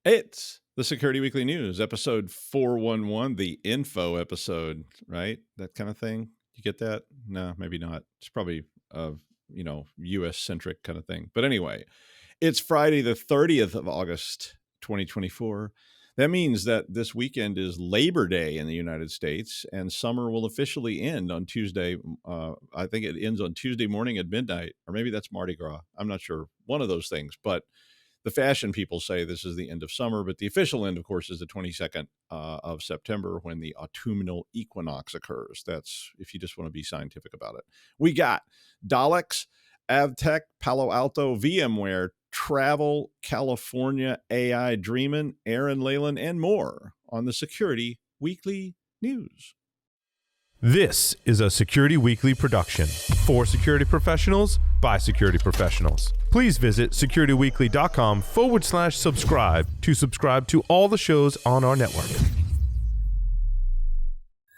It's the Security Weekly News, episode 411, the info episode, right? That kind of thing. You get that? No, maybe not. It's probably a, US centric kind of thing. But anyway, it's Friday, the 30th of August, 2024. That means that this weekend is Labor Day in the United States, and summer will officially end on Tuesday. I think it ends on Tuesday morning at midnight, or maybe that's Mardi Gras. I'm not sure. One of those things. But the fashion people say this is the end of summer, but the official end, of course, is the 22nd of September when the autumnal equinox occurs. That's if you just want to be scientific about it. We got Daleks, AVTECH, Palo Alto, VMware, Travel, California, AI, Dreamin, Aaran Leyland, and more on the Security Weekly News. This is a Security Weekly production for security professionals by security professionals. Please visit securityweekly.com/subscribe to subscribe to all the shows on our network.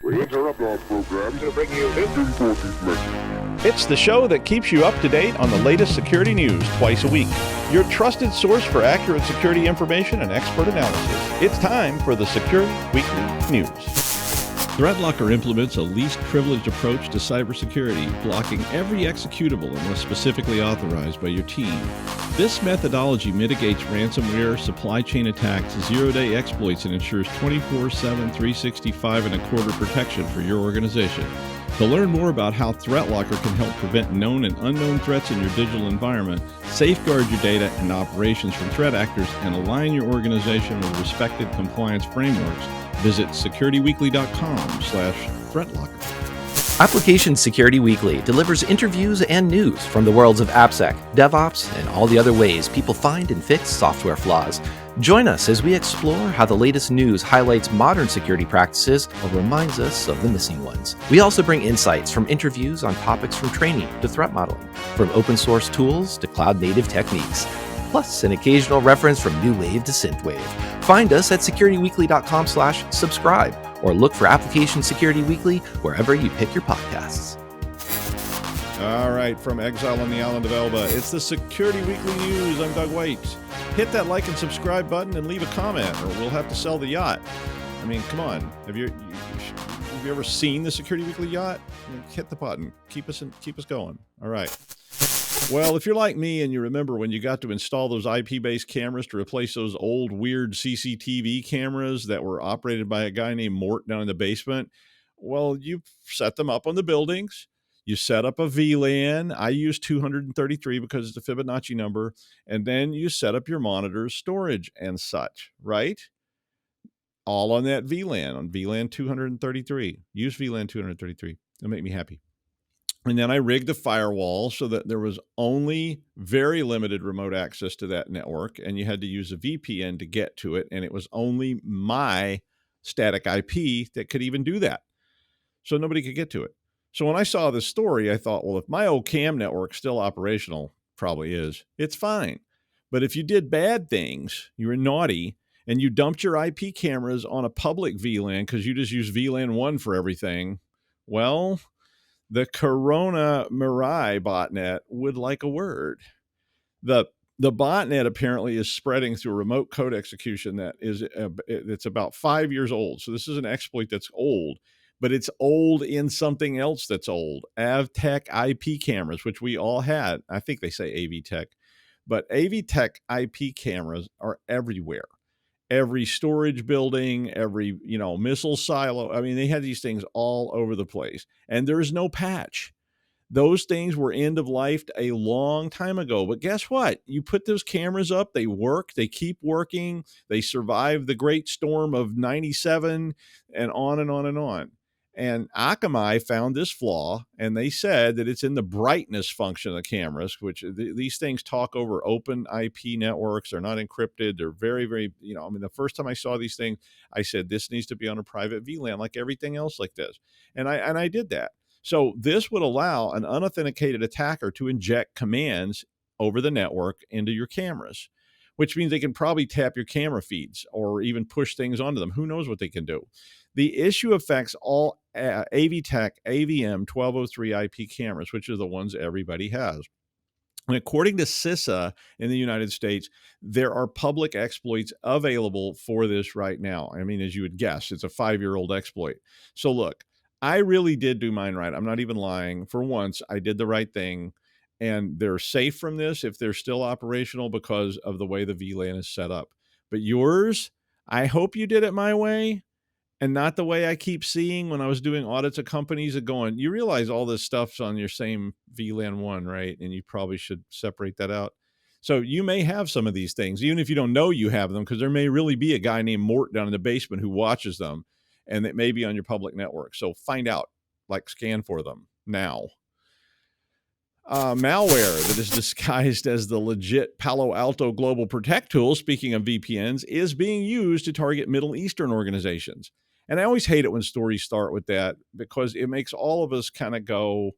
We interrupt our program to bring you this important message. It's the show that keeps you up to date on the latest security news twice a week. Your trusted source for accurate security information and expert analysis. It's time for the Security Weekly News. ThreatLocker implements a least privileged approach to cybersecurity, blocking every executable unless specifically authorized by your team. This methodology mitigates ransomware, supply chain attacks, zero-day exploits, and ensures 24/7, 365.25 protection for your organization. To learn more about how ThreatLocker can help prevent known and unknown threats in your digital environment, safeguard your data and operations from threat actors, and align your organization with respected compliance frameworks, visit securityweekly.com/threatlocker. Application Security Weekly delivers interviews and news from the worlds of AppSec, DevOps, and all the other ways people find and fix software flaws. Join us as we explore how the latest news highlights modern security practices or reminds us of the missing ones. We also bring insights from interviews on topics from training to threat modeling, from open source tools to cloud-native techniques, plus an occasional reference from new wave to synthwave. Find us at securityweekly.com/subscribe or look for Application Security Weekly wherever you pick your podcasts. All right, from exile on the island of Elba, it's the Security Weekly News. I'm Doug White. Hit that like and subscribe button and leave a comment, or we'll have to sell the yacht. I mean, come on. Have you ever seen the Security Weekly yacht? I mean, hit the button. Keep us going. All right. Well, if you're like me and you remember when you got to install those IP-based cameras to replace those old weird CCTV cameras that were operated by a guy named Mort down in the basement, well, you set them up on the buildings. You set up a VLAN. I use 233 because it's a Fibonacci number. And then you set up your monitors, storage, and such, right? All on that VLAN, on VLAN 233. Use VLAN 233. It'll make me happy. And then I rigged a firewall so that there was only very limited remote access to that network, and you had to use a VPN to get to it, and it was only my static IP that could even do that. So nobody could get to it. So when I saw this story, I thought, well, if my old CAM network's still operational, probably is, it's fine. But if you did bad things, you were naughty, and you dumped your IP cameras on a public VLAN because you just use VLAN 1 for everything, well, the Corona Mirai botnet would like a word. The botnet apparently is spreading through a remote code execution that is it's about 5 years old. So this is an exploit that's old, but it's old in something else that's old. AVTECH IP cameras, which we all had. I think they say AVTECH, but AVTECH IP cameras are everywhere. Every storage building, every, missile silo. I mean, they had these things all over the place, and there's no patch. Those things were end of life a long time ago. But guess what? You put those cameras up, they work, they keep working, they survive the great storm of 97 and on and on and on. And Akamai found this flaw, and they said that it's in the brightness function of the cameras, which these things talk over open IP networks. They're not encrypted. They're very, very, the first time I saw these things, I said, this needs to be on a private VLAN like everything else like this. And I did that. So this would allow an unauthenticated attacker to inject commands over the network into your cameras, which means they can probably tap your camera feeds or even push things onto them. Who knows what they can do? The issue affects all AVTECH AVM 1203 IP cameras, which are the ones everybody has. And according to CISA in the United States, there are public exploits available for this right now. I mean, as you would guess, it's a 5-year-old exploit. So look, I really did do mine right. I'm not even lying. For once, I did the right thing. And they're safe from this if they're still operational because of the way the VLAN is set up. But yours, I hope you did it my way and not the way I keep seeing when I was doing audits of companies and going, you realize all this stuff's on your same VLAN 1, right? And you probably should separate that out. So you may have some of these things, even if you don't know you have them, because there may really be a guy named Mort down in the basement who watches them, and it may be on your public network. So find out, like scan for them now. Malware that is disguised as the legit Palo Alto Global Protect tool, speaking of VPNs, is being used to target Middle Eastern organizations. And I always hate it when stories start with that because it makes all of us kind of go,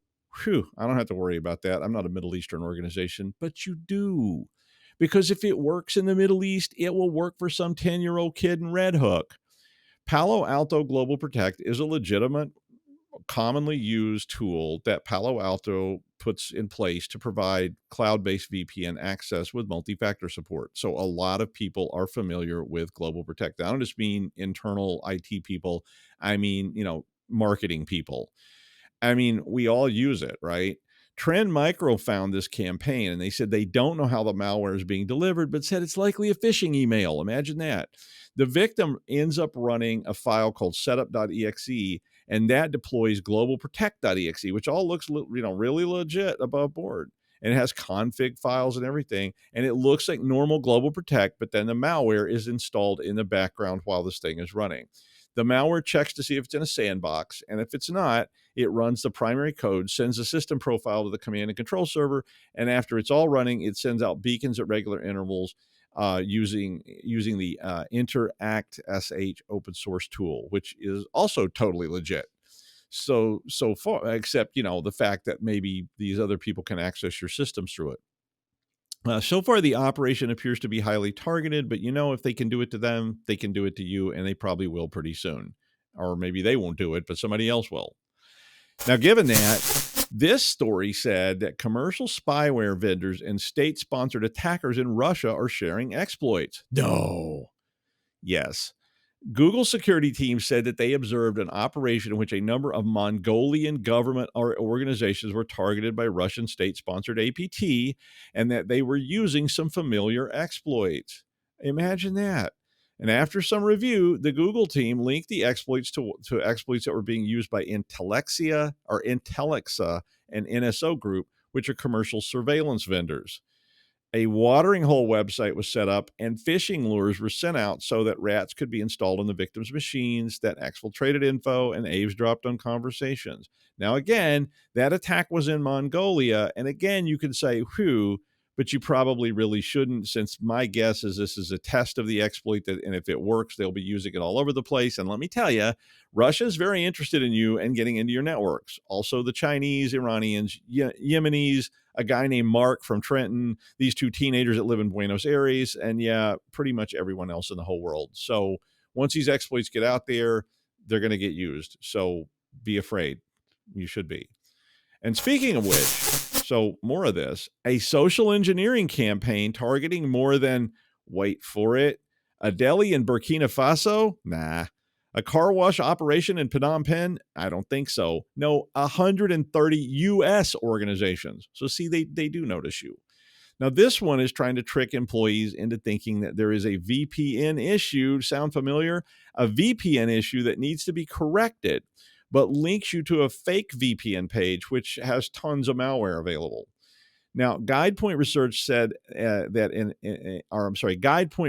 whew, I don't have to worry about that. I'm not a Middle Eastern organization, but you do. Because if it works in the Middle East, it will work for some 10-year-old kid in Red Hook. Palo Alto Global Protect is a legitimate, commonly used tool that Palo Alto puts in place to provide cloud-based VPN access with multi-factor support. So a lot of people are familiar with Global Protect. I don't just mean internal IT people. I mean, marketing people. I mean, we all use it, right? Trend Micro found this campaign and they said they don't know how the malware is being delivered, but said it's likely a phishing email. Imagine that. The victim ends up running a file called setup.exe, and that deploys globalprotect.exe, which all looks really legit above board. And it has config files and everything. And it looks like normal Global Protect, but then the malware is installed in the background while this thing is running. The malware checks to see if it's in a sandbox, and if it's not, it runs the primary code, sends a system profile to the command and control server, and after it's all running, it sends out beacons at regular intervals using the Interact SH open source tool, which is also totally legit. So far, except the fact that maybe these other people can access your systems through it. So far, the operation appears to be highly targeted, but if they can do it to them, they can do it to you, and they probably will pretty soon. Or maybe they won't do it, but somebody else will. Now, given that, this story said that commercial spyware vendors and state-sponsored attackers in Russia are sharing exploits. No. Yes. Google security team said that they observed an operation in which a number of Mongolian government organizations were targeted by Russian state-sponsored APT and that they were using some familiar exploits. Imagine that. And after some review, the Google team linked the exploits to exploits that were being used by Intellexa and NSO Group, which are commercial surveillance vendors. A watering hole website was set up and phishing lures were sent out so that rats could be installed on the victim's machines that exfiltrated info and eavesdropped on conversations. Now, again, that attack was in Mongolia. And again, you can say, whew, but you probably really shouldn't, since my guess is this is a test of the exploit, and if it works, they'll be using it all over the place. And let me tell you, Russia is very interested in you and getting into your networks. Also, the Chinese, Iranians, Yemenis, a guy named Mark from Trenton, these two teenagers that live in Buenos Aires, and pretty much everyone else in the whole world. So once these exploits get out there, they're going to get used. So be afraid. You should be. And speaking of which, so more of this, a social engineering campaign targeting more than, wait for it, a deli in Burkina Faso? Nah. A car wash operation in Phnom Penh? I don't think so. No, 130 U.S. organizations. So see, they do notice you. Now, this one is trying to trick employees into thinking that there is a VPN issue. Sound familiar? A VPN issue that needs to be corrected, but links you to a fake VPN page, which has tons of malware available. Now, GuidePoint Research said GuidePoint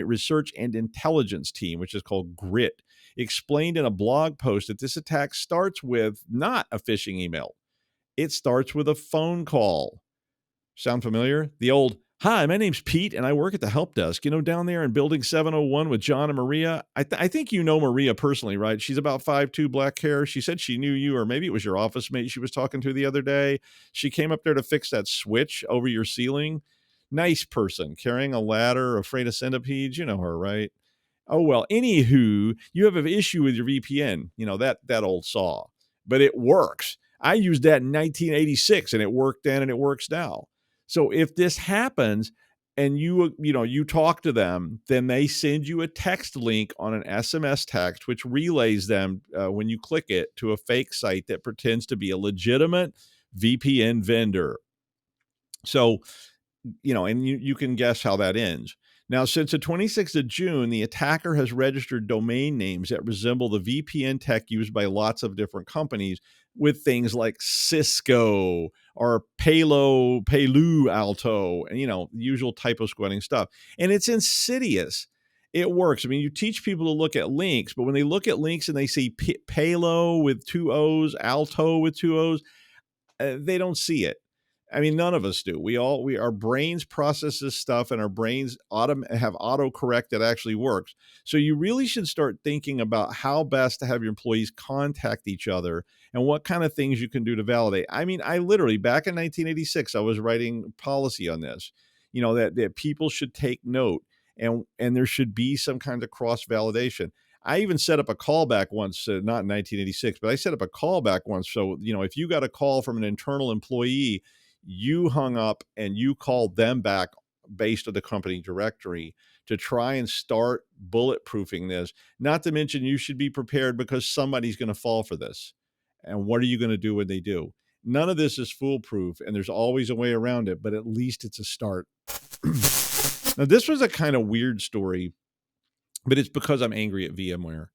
Research and Intelligence Team, which is called GRIT, explained in a blog post that this attack starts with not a phishing email. It starts with a phone call. Sound familiar? The old, hi, my name's Pete, and I work at the help desk, down there in building 701 with John and Maria. I think you know Maria personally, right? She's about 5'2", black hair. She said she knew you, or maybe it was your office mate she was talking to the other day. She came up there to fix that switch over your ceiling. Nice person, carrying a ladder, afraid of centipedes. You know her, right? Oh, well, anywho, you have an issue with your VPN, that old saw. But it works. I used that in 1986, and it worked then, and it works now. So if this happens and you talk to them, then they send you a text link on an SMS text, which relays them when you click it to a fake site that pretends to be a legitimate VPN vendor. So, and you can guess how that ends. Now, since the 26th of June, the attacker has registered domain names that resemble the VPN tech used by lots of different companies with things like Cisco or Palo Alto, and, usual typo squatting stuff. And it's insidious. It works. I mean, you teach people to look at links, but when they look at links and they see Palo with 2 O's, Alto with 2 O's, they don't see it. I mean, none of us do. Our brains process this stuff, and our brains have autocorrect that actually works. So you really should start thinking about how best to have your employees contact each other and what kind of things you can do to validate. I mean, I literally, back in 1986, I was writing policy on this, that people should take note, and there should be some kind of cross validation. I even set up a callback once, not in 1986, but I set up a callback once. So, if you got a call from an internal employee, you hung up and you called them back based on the company directory to try and start bulletproofing this. Not to mention, you should be prepared because somebody's going to fall for this. And what are you going to do when they do? None of this is foolproof, and there's always a way around it, but at least it's a start. Now, this was a kind of weird story, but it's because I'm angry at VMware.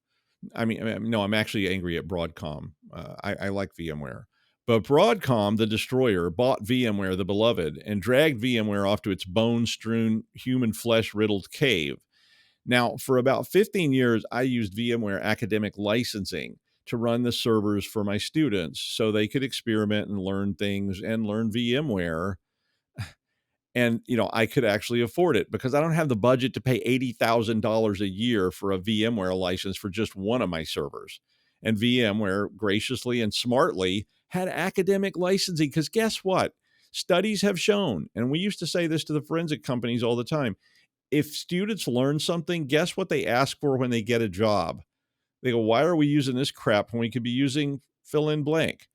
No, I'm actually angry at Broadcom. I like VMware. But Broadcom, the destroyer, bought VMware, the beloved, and dragged VMware off to its bone-strewn, human flesh-riddled cave. Now, for about 15 years, I used VMware academic licensing to run the servers for my students so they could experiment and learn things and learn VMware. And, I could actually afford it because I don't have the budget to pay $80,000 a year for a VMware license for just one of my servers. And VMware graciously and smartly had academic licensing, because guess what? Studies have shown, and we used to say this to the forensic companies all the time, if students learn something, guess what they ask for when they get a job? They go, why are we using this crap when we could be using fill in blank?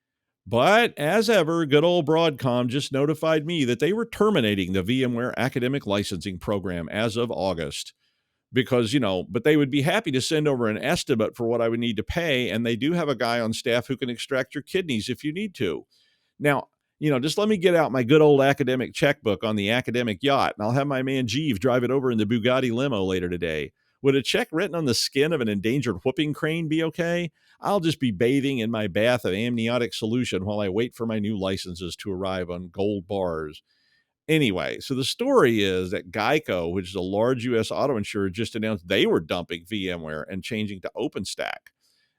But as ever, good old Broadcom just notified me that they were terminating the VMware academic licensing program as of August. Because, but they would be happy to send over an estimate for what I would need to pay. And they do have a guy on staff who can extract your kidneys if you need to. Now, just let me get out my good old academic checkbook on the academic yacht, and I'll have my man Jeeves drive it over in the Bugatti limo later today. Would a check written on the skin of an endangered whooping crane be okay? I'll just be bathing in my bath of amniotic solution while I wait for my new licenses to arrive on gold bars. Anyway, so the story is that Geico, which is a large U.S. auto insurer, just announced they were dumping VMware and changing to OpenStack.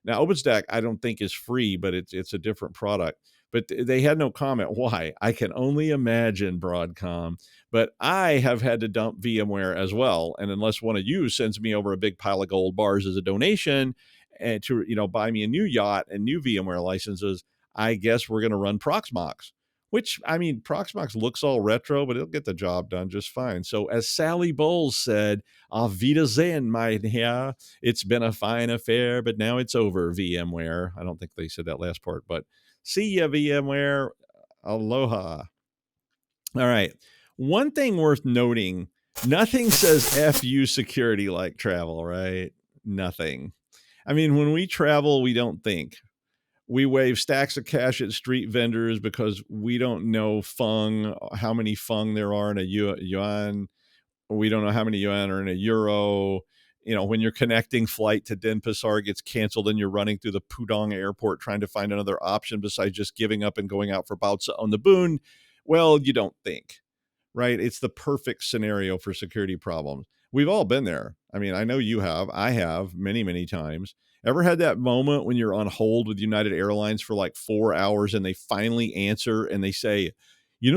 Now, OpenStack, I don't think is free, but it's a different product. But they had no comment why. I can only imagine, Broadcom. But I have had to dump VMware as well. And unless one of you sends me over a big pile of gold bars as a donation and to buy me a new yacht and new VMware licenses, I guess we're going to run Proxmox. Which, Proxmox looks all retro, but it'll get the job done just fine. So as Sally Bowles said, auf Wiedersehen, mein Herr. It's been a fine affair, but now it's over, VMware. I don't think they said that last part, but see ya, VMware. Aloha. All right. One thing worth noting, nothing says FU security like travel, right? Nothing. When we travel, we don't think. We wave stacks of cash at street vendors because we don't know how many fung there are in a yuan. We don't know how many yuan are in a euro. When your connecting flight to Denpasar gets canceled and you're running through the Pudong airport trying to find another option besides just giving up and going out for bouts on the boon, well, you don't think, right? It's the perfect scenario for security problems. We've all been there. I know you have. I have many, many times. Ever had that moment when you're on hold with United Airlines for like 4 hours and they finally answer and they say,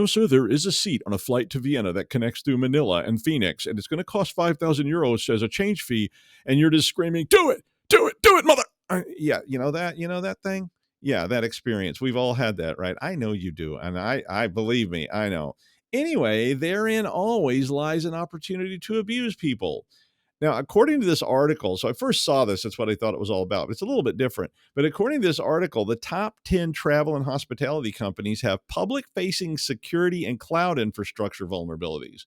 sir, there is a seat on a flight to Vienna that connects through Manila and Phoenix, and it's going to cost 5,000 euros as a change fee. And you're just screaming, do it, mother. Yeah. That thing. Yeah. That experience. We've all had that, right? I know you do. And I believe me, I know. Anyway, therein always lies an opportunity to abuse people. Now, according to this article, so I first saw this, that's what I thought it was all about. It's a little bit different. But according to this article, the top 10 travel and hospitality companies have public-facing security and cloud infrastructure vulnerabilities.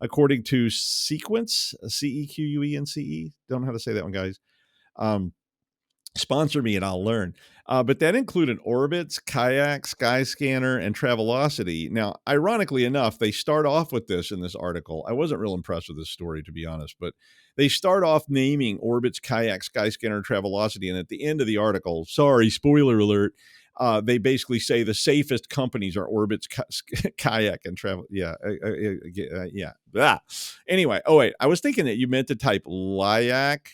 According to Sequence, Cequence, don't know how to say that one, guys. Sponsor me and I'll learn. But that included Orbitz, Kayak, Skyscanner, and Travelocity. Now, ironically enough, they start off with this in this article. I wasn't real impressed with this story, to be honest, but they start off naming Orbitz, Kayak, Skyscanner, and Travelocity. And at the end of the article, sorry, spoiler alert, they basically say the safest companies are Orbitz, Kayak, and Travel. Yeah. Yeah. Blah. Anyway, oh, wait, I was thinking that you meant to type Layak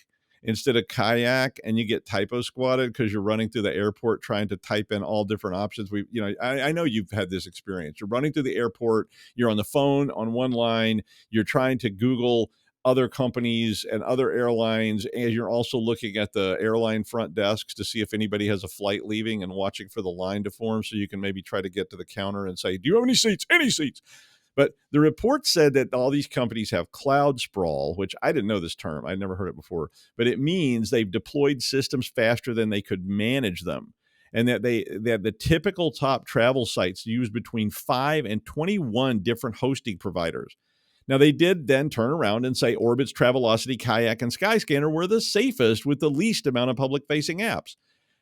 instead of Kayak, and you get typo squatted because you're running through the airport trying to type in all different options. I know you've had this experience. You're running through the airport, you're on the phone on one line, you're trying to Google other companies and other airlines, and you're also looking at the airline front desks to see if anybody has a flight leaving and watching for the line to form so you can maybe try to get to the counter and say, do you have any seats? Any seats? But the report said that all these companies have cloud sprawl, which I didn't know this term. I'd never heard it before, but it means they've deployed systems faster than they could manage them. And that the typical top travel sites use between 5 and 21 different hosting providers. Now, they did then turn around and say Orbitz, Travelocity, Kayak, and Skyscanner were the safest with the least amount of public-facing apps.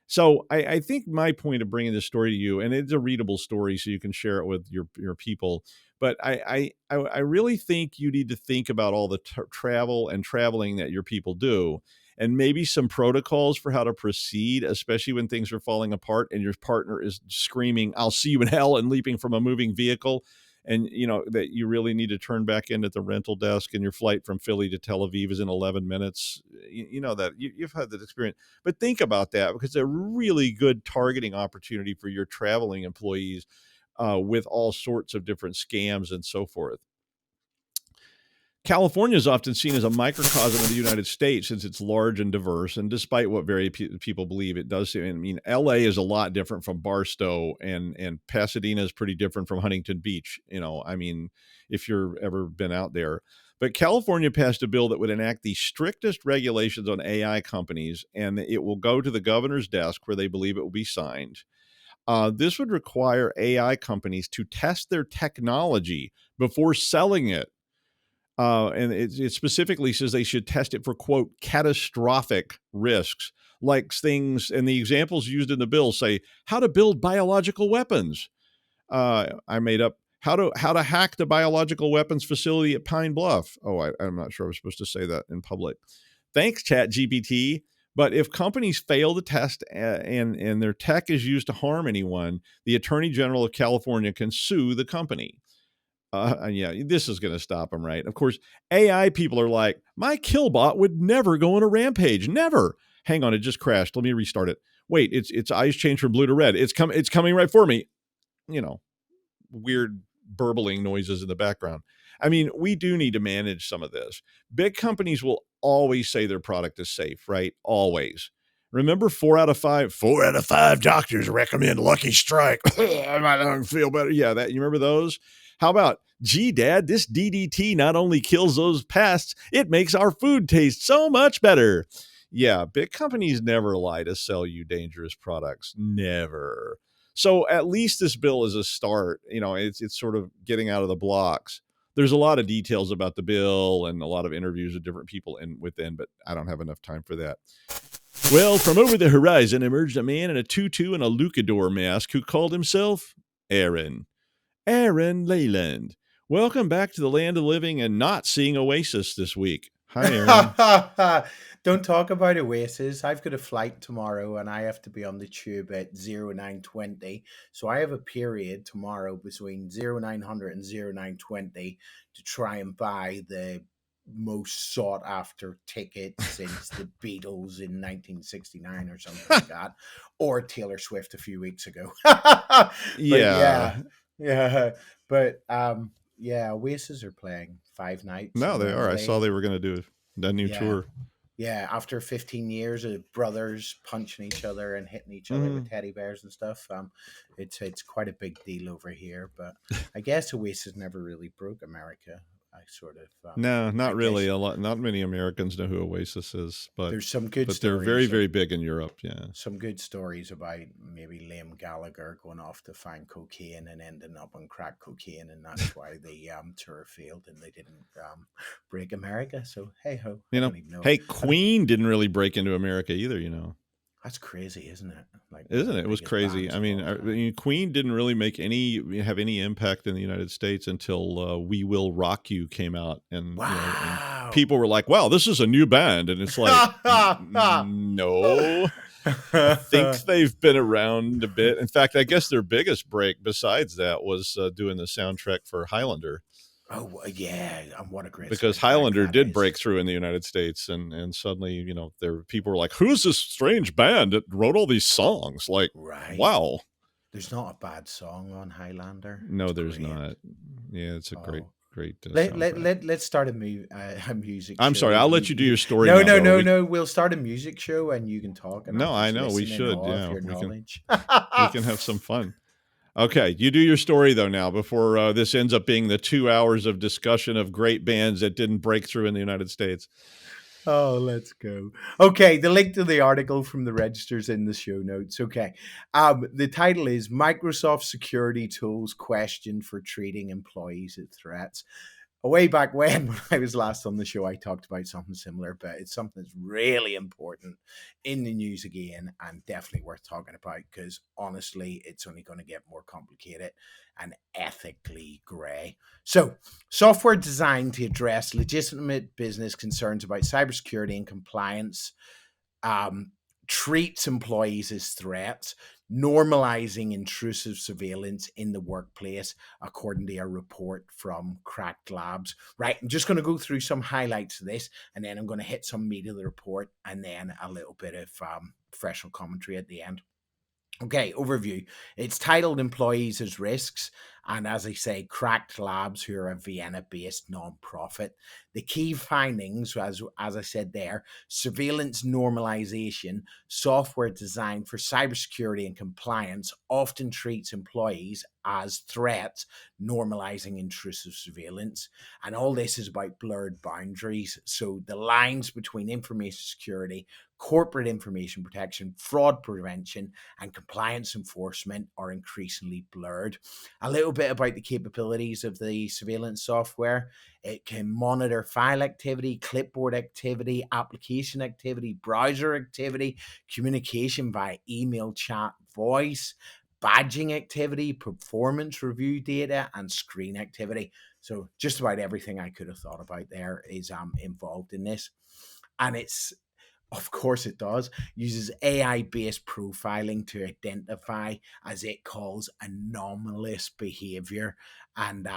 So I think my point of bringing this story to you, and it's a readable story so you can share it with your people, but I really think you need to think about all the travel and traveling that your people do, and maybe some protocols for how to proceed, especially when things are falling apart and your partner is screaming, "I'll see you in hell," and leaping from a moving vehicle. And that you really need to turn back in at the rental desk, and your flight from Philly to Tel Aviv is in 11 minutes. That you've had that experience, but think about that, because it's a really good targeting opportunity for your traveling employees with all sorts of different scams and so forth. California is often seen as a microcosm of the United States since it's large and diverse. And despite what people believe, it does. I mean, LA is a lot different from Barstow, and Pasadena is pretty different from Huntington Beach. If you've ever been out there. But California passed a bill that would enact the strictest regulations on AI companies, and it will go to the governor's desk where they believe it will be signed. This would require AI companies to test their technology before selling it. And it specifically says they should test it for, quote, catastrophic risks, like things, and the examples used in the bill say how to build biological weapons. I made up how to hack the biological weapons facility at Pine Bluff. Oh, I'm not sure I was supposed to say that in public. Thanks, ChatGPT. But if companies fail to test and their tech is used to harm anyone, the Attorney General of California can sue the company. Yeah, this is going to stop them, right? Of course, AI people are like, my killbot would never go on a rampage. Never. Hang on, it just crashed. Let me restart it. Wait, its eyes changed from blue to red. It's coming right for me. Weird burbling noises in the background. I mean, we do need to manage some of this. Big companies will always say their product is safe, right? Always. Remember 4 out of 5 doctors recommend Lucky Strike. I might feel better. Yeah, you remember those? How about, gee, Dad, this DDT not only kills those pests, it makes our food taste so much better. Yeah, big companies never lie to sell you dangerous products. Never. So at least this bill is a start. It's sort of getting out of the blocks. There's a lot of details about the bill and a lot of interviews with different people within, but I don't have enough time for that. Well, from over the horizon emerged a man in a tutu and a luchador mask who called himself Aaran Leyland. Welcome back to the land of living and not seeing Oasis this week. Hi, Aaron. Don't talk about Oasis. I've got a flight tomorrow and I have to be on the tube at 0920. So I have a period tomorrow between 0900 and 0920 to try and buy the most sought after ticket since the Beatles in 1969 or something like that, or Taylor Swift a few weeks ago. Yeah. But Oasis are playing 5 nights. No, they are. I saw they were going to do a new tour. Yeah, after 15 years of brothers punching each other and hitting each other with teddy bears and stuff, it's quite a big deal over here. But I guess Oasis never really broke America. I sort of No, I not really. guess Not many Americans know who Oasis is, there's some good but they're very, stories of very big in Europe. Yeah. some good stories about maybe Liam Gallagher going off to find cocaine and ending up on crack cocaine, and that's why the tour failed and they didn't break America. So hey ho, I You know, don't even know. hey, Queen didn't really break into America either, you know. That's crazy, isn't it? Like one of Isn't the it? It was biggest crazy. bands I of mean, all time. Queen didn't really have any impact in the United States until "We Will Rock You" came out, and and Wow. people were like, "Wow, this is a new band," and it's like, no, I think they've been around a bit. In fact, I guess their biggest break besides that was doing the soundtrack for Highlander. Oh yeah, and what a great Because soundtrack Highlander that did is. break through in the United States, and suddenly, there were people were like, "Who's this strange band that wrote all these songs?" Like, Right. wow. There's not a bad song on Highlander. No, It's there's great. not. Yeah, it's a great, Oh, great let soundtrack. let's start a music I'm sorry, show. I'll let you do your story No now, no though. no no. We'll start a music show and you can talk and I'll No, I just know we listen in should. awe of Yeah, your knowledge. we can have some fun. Okay, you do your story though now before this ends up being the 2 hours of discussion of great bands that didn't break through in the United States. Oh, let's go. Okay, the link to the article from the registers in the show notes. Okay. The title is Microsoft Security Tools Question for Treating Employees as Threats. Way back when I was last on the show, I talked about something similar, but it's something that's really important in the news again and definitely worth talking about because honestly, it's only going to get more complicated and ethically grey. So, software designed to address legitimate business concerns about cybersecurity and compliance um, treats employees as threats, normalizing intrusive surveillance in the workplace, according to a report from Cracked Labs. Right, I'm just going to go through some highlights of this, and then I'm going to hit some meat of the report, and then a little bit of professional commentary at the end. Okay, overview. It's titled Employees as Risks. And as I say, Cracked Labs, who are a Vienna based nonprofit. The key findings, as I said there, surveillance normalization, software designed for cybersecurity and compliance, often treats employees as threats, normalizing intrusive surveillance. And all this is about blurred boundaries. So the lines between information security, corporate information protection, fraud prevention, and compliance enforcement are increasingly blurred. A little bit about the capabilities of the surveillance software. It can monitor file activity, clipboard activity, application activity, browser activity, communication via email, chat, voice, badging activity, performance review data, and screen activity. So just about everything I could have thought about there is involved in this. And it's of course it does. Uses AI-based profiling to identify, as it calls, anomalous behavior. And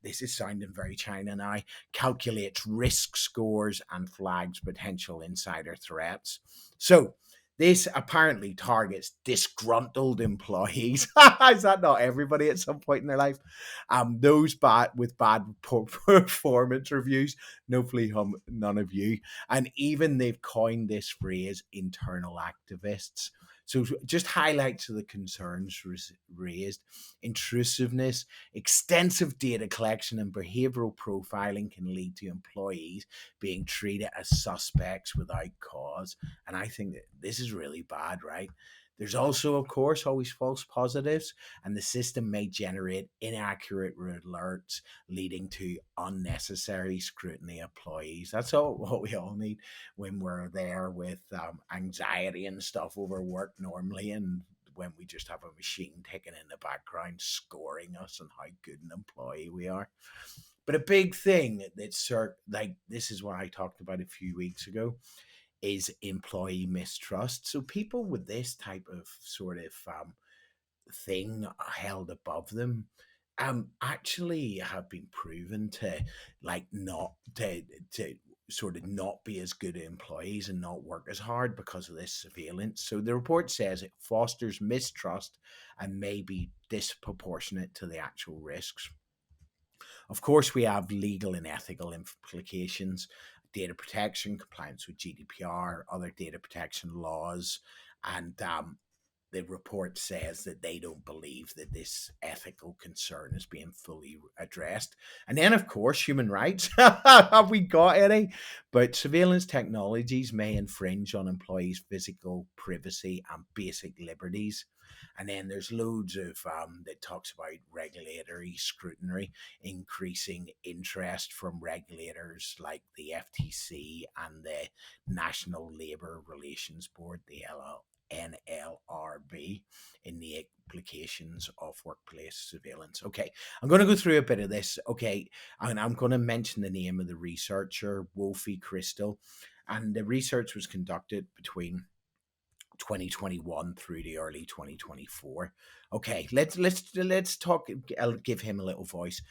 this is sounding very China now, calculates risk scores and flags potential insider threats. So this apparently targets disgruntled employees. Is that not everybody at some point in their life? Those with bad performance reviews. Hopefully, none of you. And even they've coined this phrase internal activists. So just highlights of the concerns raised. Intrusiveness, extensive data collection and behavioral profiling can lead to employees being treated as suspects without cause. And I think that this is really bad, right? There's also, of course, always false positives, and the system may generate inaccurate alerts, leading to unnecessary scrutiny of employees. That's all what we all need when we're there with anxiety and stuff over work normally, and when we just have a machine ticking in the background scoring us and how good an employee we are. But a big thing that's like this is what I talked about a few weeks ago is employee mistrust. So people with this type of sort of thing held above them actually have been proven to like not to sort of not be as good employees and not work as hard because of this surveillance. So the report says it fosters mistrust and may be disproportionate to the actual risks. Of course, we have legal and ethical implications, data protection, compliance with GDPR, other data protection laws, and the report says that they don't believe that this ethical concern is being fully addressed. And then, of course, human rights. Have we got any? But surveillance technologies may infringe on employees' physical privacy and basic liberties. And then there's loads of that talks about regulatory scrutiny, increasing interest from regulators like the FTC and the National Labour Relations Board, the NLRB, in the implications of workplace surveillance. Okay, I'm going to go through a bit of this. Okay, and I'm going to mention the name of the researcher, Wolfie Crystal, and the research was conducted between 2021 through to early 2024. Okay, let's talk. I'll give him a little voice.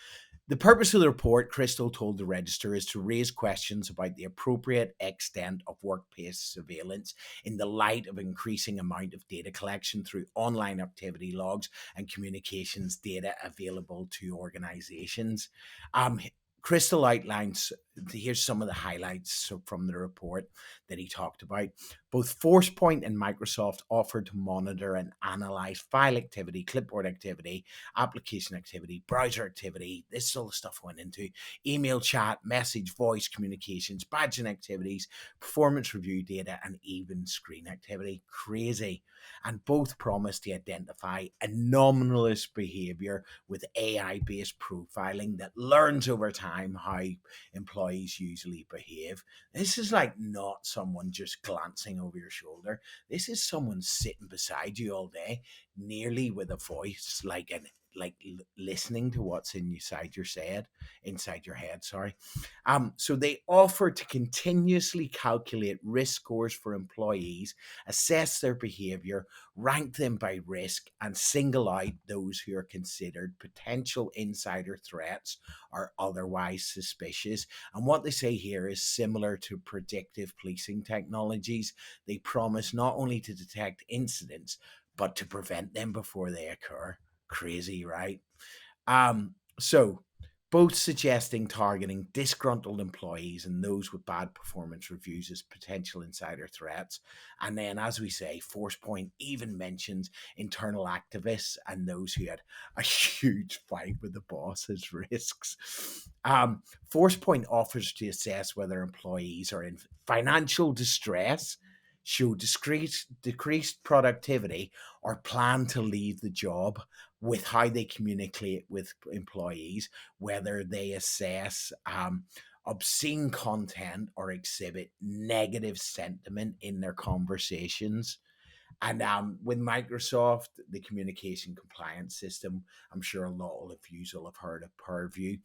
The purpose of the report, Crystal told the Register, is to raise questions about the appropriate extent of workplace surveillance in the light of increasing amount of data collection through online activity logs and communications data available to organizations. Crystal outlines, here's some of the highlights from the report that he talked about. Both ForcePoint and Microsoft offer to monitor and analyze file activity, clipboard activity, application activity, browser activity. This is all the stuff went into email, chat, message, voice communications, badging activities, performance review data, and even screen activity. Crazy. And both promise to identify anomalous behavior with AI-based profiling that learns over time how employees usually behave. This is like not someone just glancing over your shoulder. This is someone sitting beside you all day, nearly with a voice like listening to what's inside your head. So they offer to continuously calculate risk scores for employees, assess their behavior, rank them by risk, and single out those who are considered potential insider threats or otherwise suspicious. And what they say here is similar to predictive policing technologies. They promise not only to detect incidents, but to prevent them before they occur. Crazy, right? So both suggesting targeting disgruntled employees and those with bad performance reviews as potential insider threats. And then, as we say, ForcePoint even mentions internal activists and those who had a huge fight with the boss as risks. ForcePoint offers to assess whether employees are in financial distress, show decreased productivity, or plan to leave the job, with how they communicate with employees, whether they assess obscene content or exhibit negative sentiment in their conversations. And with Microsoft, the communication compliance system, I'm sure a lot of you will have heard of Purview,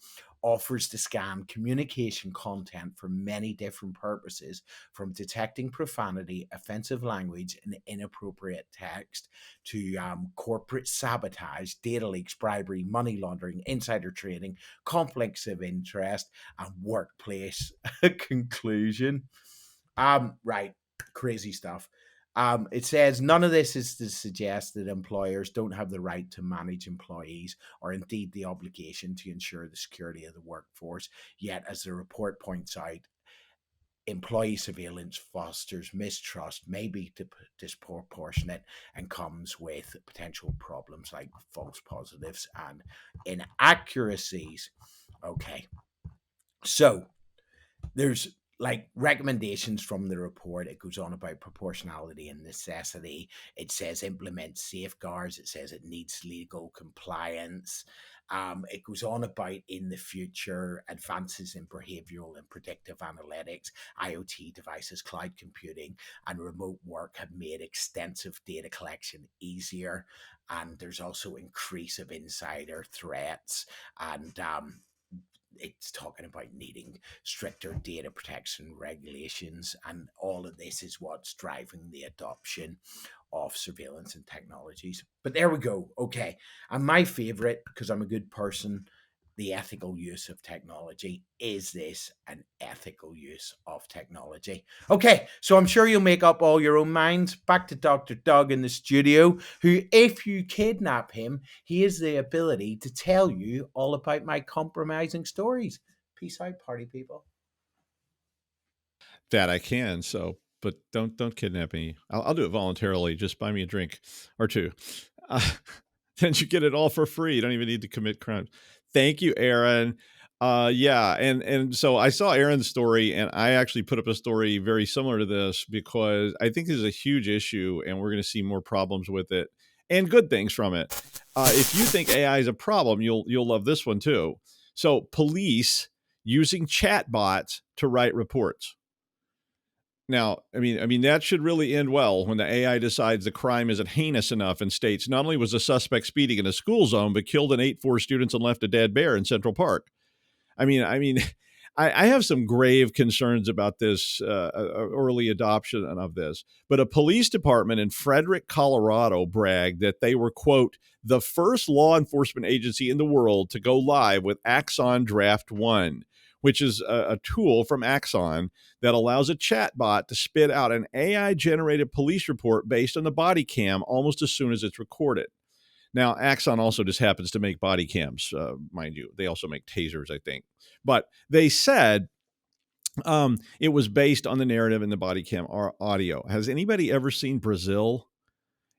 offers to scan communication content for many different purposes, from detecting profanity, offensive language, and inappropriate text to corporate sabotage, data leaks, bribery, money laundering, insider trading, conflicts of interest, and workplace conclusion. Right, crazy stuff. It says none of this is to suggest that employers don't have the right to manage employees or indeed the obligation to ensure the security of the workforce. Yet, as the report points out, employee surveillance fosters mistrust, may be disproportionate, and comes with potential problems like false positives and inaccuracies. Okay, so there's like recommendations from the report. It goes on about proportionality and necessity. It says implement safeguards. It says it needs legal compliance. It goes on about in the future advances in behavioral and predictive analytics, IoT devices, cloud computing, and remote work have made extensive data collection easier. And there's also increase of insider threats, and it's talking about needing stricter data protection regulations, and all of this is what's driving the adoption of surveillance and technologies. But there we go. Okay. And my favorite, because I'm a good person, the ethical use of technology. Is this an ethical use of technology? Okay, so I'm sure you'll make up all your own minds. Back to Dr. Doug in the studio, who, if you kidnap him, he has the ability to tell you all about my compromising stories. Peace out, party people. That I can. So but don't kidnap me. I'll do it voluntarily. Just buy me a drink or two. Then you get it all for free. You don't even need to commit crimes. Thank you, Aaron. Yeah, and so I saw Aaron's story, and I actually put up a story very similar to this because I think this is a huge issue, and we're going to see more problems with it and good things from it. If you think AI is a problem, you'll love this one too. So, police using chatbots to write reports. Now, I mean that should really end well when the AI decides the crime isn't heinous enough and states not only was the suspect speeding in a school zone, but killed and ate 4 students and left a dead bear in Central Park. I have some grave concerns about this early adoption of this, but a police department in Frederick, Colorado bragged that they were, quote, the first law enforcement agency in the world to go live with Axon Draft 1, which is a tool from Axon that allows a chatbot to spit out an AI-generated police report based on the body cam almost as soon as it's recorded. Now, Axon also just happens to make body cams, mind you. They also make tasers, I think. But they said it was based on the narrative in the body cam audio. Has anybody ever seen Brazil?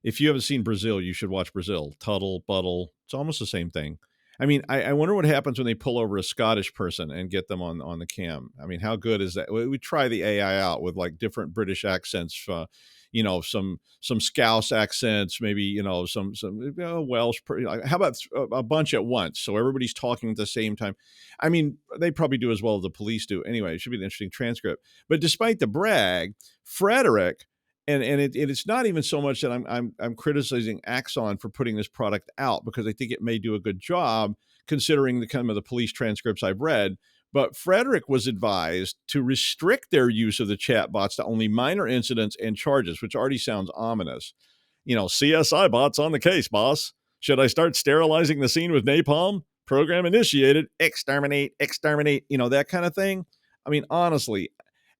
If you haven't seen Brazil, you should watch Brazil. Tuttle, Buttle. It's almost the same thing. I mean, I wonder what happens when they pull over a Scottish person and get them on the cam. I mean, how good is that? We try the AI out with like different British accents, some Scouse accents, maybe, some Welsh. How about a bunch at once? So everybody's talking at the same time. I mean, they probably do as well as the police do. Anyway, it should be an interesting transcript. But despite the brag, Frederick, and it's not even so much that I'm criticizing Axon for putting this product out, because I think it may do a good job considering the kind of the police transcripts I've read. But Frederick was advised to restrict their use of the chatbots to only minor incidents and charges, which already sounds ominous. CSI bots on the case, boss. Should I start sterilizing the scene with napalm? Program initiated. Exterminate. That kind of thing. I mean, honestly,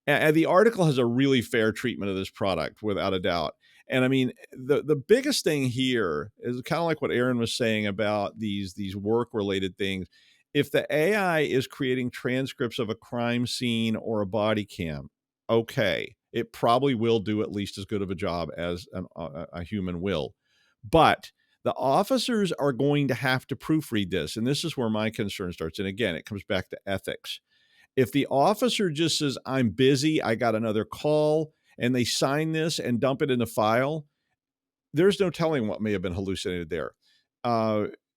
the article has a really fair treatment of this product, without a doubt. And I mean, the biggest thing here is kind of like what Aaron was saying about these work-related things. If the AI is creating transcripts of a crime scene or a body cam, okay, it probably will do at least as good of a job as a human will. But the officers are going to have to proofread this. And this is where my concern starts. And again, it comes back to ethics. If the officer just says, I'm busy, I got another call, and they sign this and dump it in the file, there's no telling what may have been hallucinated there.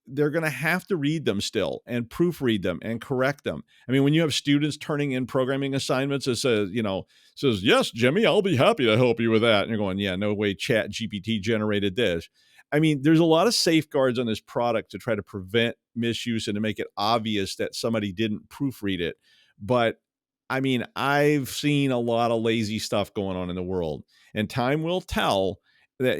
They're going to have to read them still and proofread them and correct them. I mean, when you have students turning in programming assignments, it says, yes, Jimmy, I'll be happy to help you with that. And you're going, yeah, no way Chat GPT generated this. I mean, there's a lot of safeguards on this product to try to prevent misuse and to make it obvious that somebody didn't proofread it. But I mean, I've seen a lot of lazy stuff going on in the world, and time will tell that,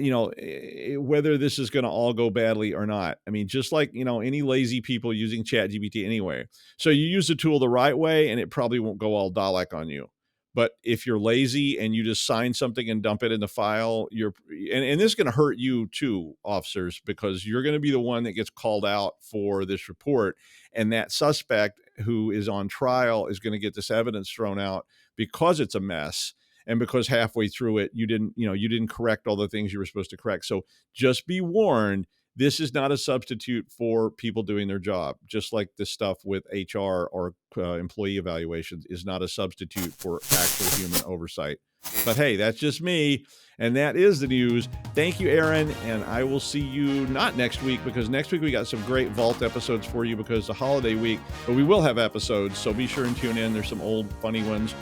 whether this is going to all go badly or not. I mean, just like, any lazy people using ChatGPT anyway. So you use the tool the right way and it probably won't go all Dalek on you. But if you're lazy and you just sign something and dump it in the file, and this is going to hurt you too, officers, because you're going to be the one that gets called out for this report. And that suspect who is on trial is going to get this evidence thrown out because it's a mess. And because halfway through it, you didn't correct all the things you were supposed to correct. So just be warned, this is not a substitute for people doing their job. Just like the stuff with HR or employee evaluations is not a substitute for actual human oversight. But hey, that's just me. And that is the news. Thank you, Aaron. And I will see you not next week, because next week we got some great Vault episodes for you because it's a holiday week. But we will have episodes, so be sure and tune in. There's some old funny ones.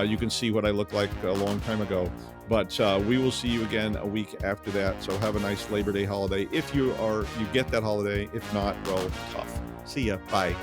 You can see what I looked like a long time ago. But we will see you again a week after that. So have a nice Labor Day holiday if you get that holiday. If not, well, tough. See ya. Bye.